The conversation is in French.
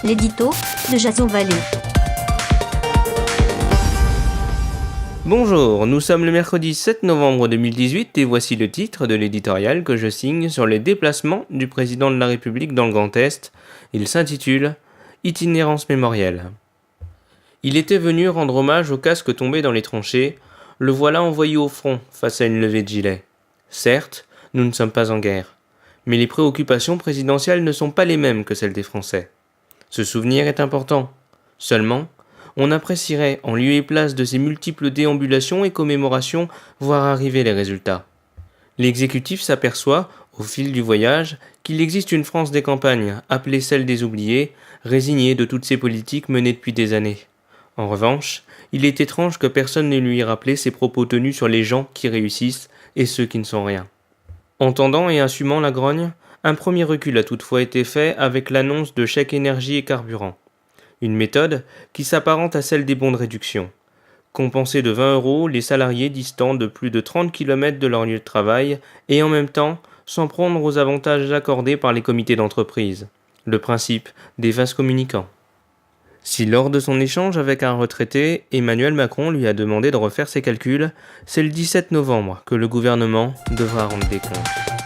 L'édito de Jason Vallée. Bonjour, nous sommes le mercredi 7 novembre 2018 et voici le titre de l'éditorial que je signe sur les déplacements du président de la République dans le Grand Est. Il s'intitule « Itinérance mémorielle ». Il était venu rendre hommage au casque tombé dans les tranchées, le voilà envoyé au front face à une levée de gilet. Certes, nous ne sommes pas en guerre, mais les préoccupations présidentielles ne sont pas les mêmes que celles des Français. Ce souvenir est important. Seulement, on apprécierait en lieu et place de ces multiples déambulations et commémorations voir arriver les résultats. L'exécutif s'aperçoit, au fil du voyage, qu'il existe une France des campagnes, appelée celle des oubliés, résignée de toutes ces politiques menées depuis des années. En revanche, il est étrange que personne ne lui ait rappelé ses propos tenus sur les gens qui réussissent et ceux qui ne sont rien. Entendant et assumant la grogne, un premier recul a toutefois été fait avec l'annonce de chèques énergie et carburant. Une méthode qui s'apparente à celle des bons de réduction. Compenser de 20 € les salariés distants de plus de 30 km de leur lieu de travail et en même temps s'en prendre aux avantages accordés par les comités d'entreprise. Le principe des vases communicants. Si lors de son échange avec un retraité, Emmanuel Macron lui a demandé de refaire ses calculs, c'est le 17 novembre que le gouvernement devra rendre des comptes.